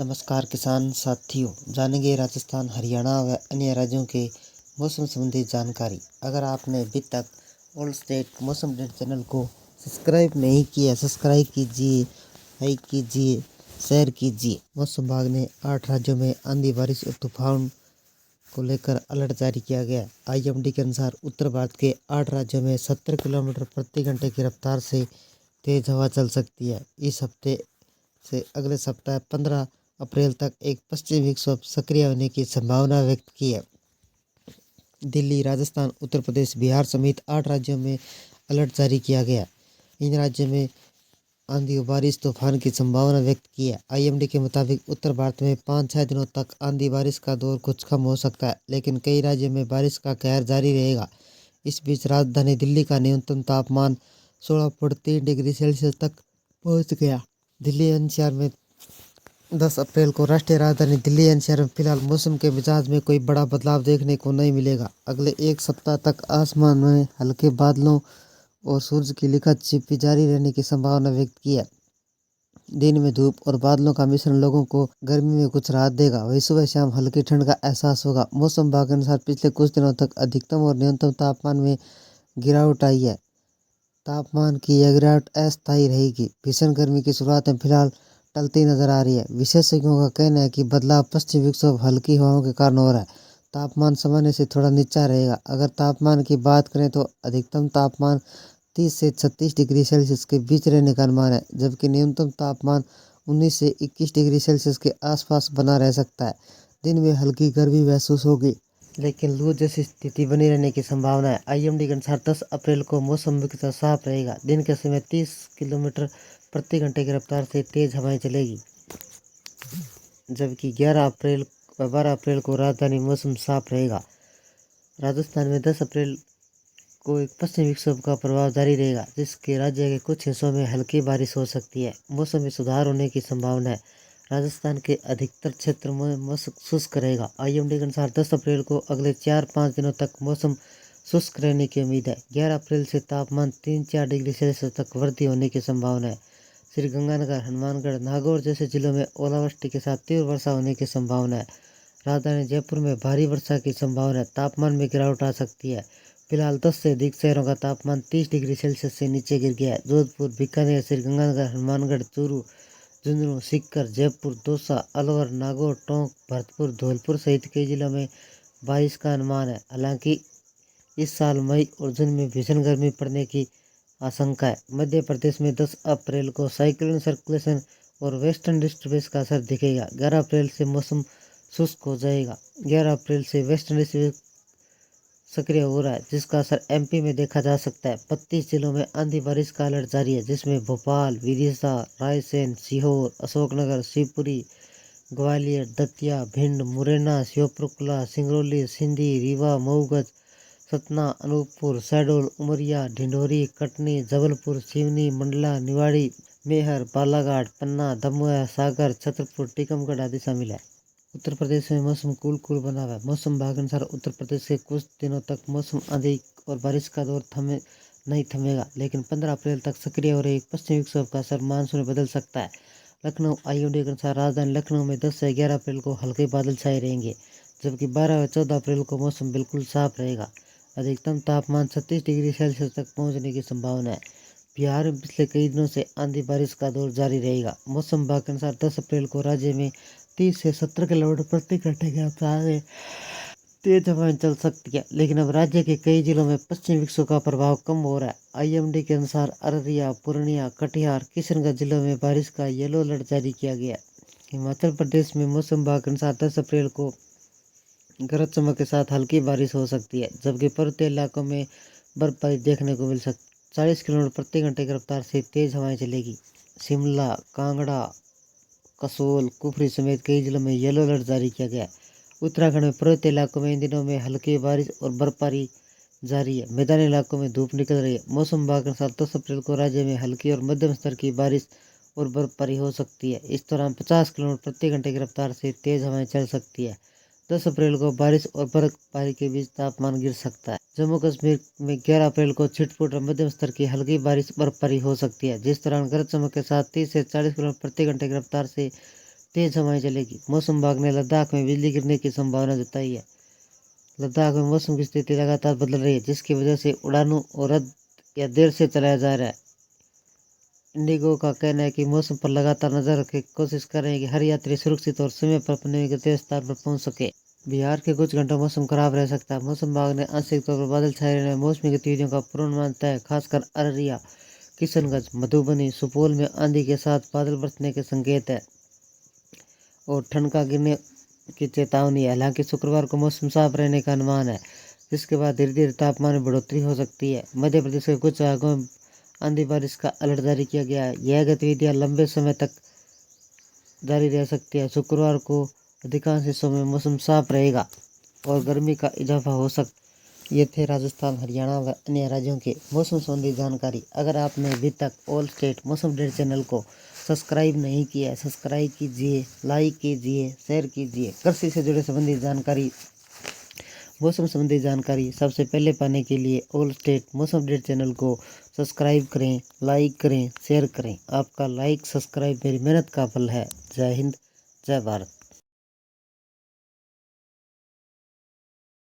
नमस्कार किसान साथियों, जानेंगे राजस्थान, हरियाणा व अन्य राज्यों के मौसम संबंधी जानकारी। अगर आपने अभी तक ऑल स्टेट मौसम अपडेट चैनल को सब्सक्राइब नहीं किया, सब्सक्राइब कीजिए, लाइक कीजिए, शेयर कीजिए। मौसम विभाग ने 8 राज्यों में आंधी, बारिश और तूफान को लेकर अलर्ट जारी किया गया। आईएमडी के अनुसार उत्तर भारत के 8 राज्यों में 70 किलोमीटर प्रति घंटे की रफ्तार से तेज हवा चल सकती है। इस हफ्ते से अगले सप्ताह 15 अप्रैल तक एक पश्चिमी विक्षोभ सक्रिय होने की संभावना व्यक्त की है। दिल्ली, राजस्थान, उत्तर प्रदेश, बिहार समेत 8 राज्यों में अलर्ट जारी किया गया। इन राज्यों में आंधी और बारिश, तूफान की संभावना व्यक्त की है। आईएमडी के मुताबिक उत्तर भारत में 5-6 दिनों तक आंधी बारिश का दौर कुछ कम हो सकता है, लेकिन कई राज्यों में बारिश का कहर जारी रहेगा। इस बीच राजधानी दिल्ली का न्यूनतम तापमान 16.3 डिग्री सेल्सियस तक पहुंच गया। दिल्ली एनसीआर में 10 अप्रैल को राष्ट्रीय राजधानी दिल्ली एनसीआर में फिलहाल मौसम के मिजाज में कोई बड़ा बदलाव देखने को नहीं मिलेगा। अगले एक सप्ताह तक आसमान में हल्के बादलों और सूरज की लिखत छिपी जारी रहने की संभावना व्यक्त की है। दिन में धूप और बादलों का मिश्रण लोगों को गर्मी में कुछ राहत देगा, वही सुबह शाम हल्की ठंड का एहसास होगा। मौसम विभाग के अनुसार पिछले कुछ दिनों तक अधिकतम और न्यूनतम तापमान में गिरावट आई है। तापमान की यह गिरावट अस्थायी रहेगी। भीषण गर्मी की शुरुआत में फिलहाल टलती नजर आ रही है। विशेषज्ञों का कहना है कि बदलाव पश्चिमी विक्षोभ हल्की हवाओं के कारण हो रहा है। तापमान सामान्य से थोड़ा नीचा रहेगा। अगर तापमान की बात करें तो अधिकतम तापमान 30 से 36 डिग्री सेल्सियस के बीच रहने का अनुमान है, जबकि न्यूनतम तापमान 19 से 21 डिग्री सेल्सियस के आसपास बना रह सकता है। दिन में हल्की गर्मी महसूस होगी, लेकिन लू जैसी स्थिति बनी रहने की संभावना है। आईएमडी के अनुसार 10 अप्रैल को मौसम मुख्यतः साफ रहेगा। दिन के समय 30 किलोमीटर प्रति घंटे की रफ्तार से तेज हवाएं चलेगी, जबकि 11 अप्रैल व 12 अप्रैल को राजधानी मौसम साफ रहेगा। राजस्थान में 10 अप्रैल को एक पश्चिमी विक्षोभ का प्रभाव जारी रहेगा, जिसके राज्य के कुछ हिस्सों में हल्की बारिश हो सकती है। मौसम में सुधार होने की संभावना है। राजस्थान के अधिकतर क्षेत्र में मौसम शुष्क रहेगा। आईएमडी के अनुसार 10 अप्रैल को अगले 4-5 दिनों तक मौसम शुष्क रहने की उम्मीद है। 11 अप्रैल से तापमान 3-4 डिग्री सेल्सियस तक वृद्धि होने की संभावना है। श्रीगंगानगर, हनुमानगढ़, नागौर जैसे जिलों में ओलावृष्टि के साथ तीव्र वर्षा होने की संभावना है। राजधानी जयपुर में भारी वर्षा की संभावना है। तापमान में गिरावट आ सकती है। फिलहाल 10 से अधिक शहरों का तापमान 30 डिग्री सेल्सियस से नीचे गिर गया है। जोधपुर, बीकानेर, श्रीगंगानगर, हनुमानगढ़, चूरू, झुंझुनू, सीकर, जयपुर, दौसा, अलवर, नागौर, टोंक, भरतपुर, धौलपुर सहित कई जिलों में बारिश का अनुमान है। हालांकि इस साल मई और जून में भीषण गर्मी पड़ने की आशंका है। मध्य प्रदेश में 10 अप्रैल को साइक्लोन सर्कुलेशन और वेस्टर्न डिस्टर्बेंस का असर दिखेगा। 11 अप्रैल से मौसम शुष्क हो जाएगा। 11 अप्रैल से वेस्टर्न डिस्टर्बेंस सक्रिय हो रहा है, जिसका असर एमपी में देखा जा सकता है। 32 जिलों में आंधी बारिश का अलर्ट जारी है, जिसमें भोपाल, विदिशा, रायसेन, सीहोर, अशोकनगर, शिवपुरी, ग्वालियर, दतिया, भिंड, मुरैना, श्योपुरकला, सिंगरौली, सिंधी, रीवा, मऊगज, सतना, अनूपपुर, शहडोल, उमरिया, ढिंढोरी, कटनी, जबलपुर, सिवनी, मंडला, निवाड़ी, मेहर, बालाघाट, पन्ना, दमोह, सागर, छतरपुर, टीकमगढ़ आदि शामिल है। उत्तर प्रदेश में मौसम कूल बना हुआ है। मौसम विभाग के अनुसार उत्तर प्रदेश के कुछ दिनों तक मौसम आंधी और बारिश का दौर नहीं थमेगा, लेकिन 15 अप्रैल तक सक्रिय हो रही पश्चिमी विक्षोभ का असर मानसून में बदल सकता है। लखनऊ, आईएमडी के अनुसार राजधानी लखनऊ में 10 से 11 अप्रैल को हल्के बादल छाए रहेंगे, जबकि 12 व 14 अप्रैल को मौसम बिल्कुल साफ रहेगा। अधिकतम तापमान 36 डिग्री सेल्सियस तक पहुंचने की संभावना है। बिहार में पिछले कई दिनों से आंधी बारिश का दौर जारी रहेगा। मौसम विभाग के अनुसार 10 अप्रैल को राज्य में 30 से 70 किलोमीटर प्रति घंटे की रफ्तार से तेज हवाएं चल सकती है, लेकिन अब राज्य के कई जिलों में पश्चिमी विक्षोभ का प्रभाव कम हो रहा है। आईएमडी के अनुसार अररिया, पूर्णिया, कटिहार, किशनगंज जिलों में बारिश का येलो अलर्ट जारी किया गया है। हिमाचल प्रदेश में मौसम विभाग के अनुसार 10 अप्रैल को गरज चमक के साथ हल्की बारिश हो सकती है, जबकि पर्वतीय इलाकों में बर्फबारी देखने को मिल सकती है। 40 किलोमीटर प्रति घंटे की रफ्तार से तेज हवाएं चलेगी। शिमला, कांगड़ा, कसोल, कुफरी समेत कई जिलों में येलो अलर्ट जारी किया गया है। उत्तराखंड में पर्वतीय इलाकों में इन दिनों में हल्की बारिश और बर्फबारी जारी है। मैदानी इलाकों में धूप निकल रही है। मौसम विभाग के अनुसार 10 अप्रैल को राज्य में हल्की और मध्यम स्तर की बारिश और बर्फबारी हो सकती है। इस दौरान 50 किलोमीटर प्रति घंटे की रफ्तार से तेज हवाएं चल सकती है। 10 अप्रैल को बारिश और बर्फबारी के बीच तापमान गिर सकता है। जम्मू कश्मीर में 11 अप्रैल को छिटपुट और मध्यम स्तर की हल्की बारिश बर्फबारी हो सकती है, जिस दौरान गरज चमक के साथ 30 से 40 किलोमीटर प्रति घंटे की रफ्तार से तेज हवाएं चलेगी। मौसम विभाग ने लद्दाख में बिजली गिरने की संभावना जताई है। लद्दाख में मौसम की स्थिति लगातार बदल रही है, जिसकी वजह से उड़ानों और रद्द या देर से चलाया जा रहा है। इंडिगो का कहना है कि मौसम पर लगातार नजर रखने की कोशिश कर रहे हैं कि हर यात्री सुरक्षित और समय पर अपने गंतव्य स्थान पर पहुंच सके। बिहार के कुछ घंटों मौसम खराब रह सकता है। मौसम विभाग ने आंशिक तौर पर बादल छाए रहने, मौसमी गतिविधियों का पूर्वानुमान है। खासकर अररिया, किशनगंज, मधुबनी, सुपौल में आंधी के साथ बादल बरसने के संकेत है और ठंड का गिरने की चेतावनी है। हालांकि शुक्रवार को मौसम साफ रहने का अनुमान है, जिसके बाद धीरे धीरे तापमान में बढ़ोतरी हो सकती है। मध्य प्रदेश के कुछ भागों में आंधी बारिश का अलर्ट जारी किया गया है। यह गतिविधियां लंबे समय तक जारी रह सकती है। शुक्रवार को अधिकांश हिस्सों में मौसम साफ रहेगा और गर्मी का इजाफा हो सकता। ये थे राजस्थान, हरियाणा व अन्य राज्यों के मौसम संबंधी जानकारी। अगर आपने अभी तक ऑल स्टेट मौसम अपडेट चैनल को सब्सक्राइब नहीं किया है, सब्सक्राइब कीजिए, लाइक कीजिए, शेयर कीजिए। कृषि से जुड़े संबंधी जानकारी, मौसम संबंधी जानकारी सबसे पहले पाने के लिए ऑल स्टेट मौसम अपडेट चैनल को सब्सक्राइब करें, लाइक करें, शेयर करें। आपका लाइक सब्सक्राइब मेरी मेहनत का फल है। जय हिंद, जय भारत।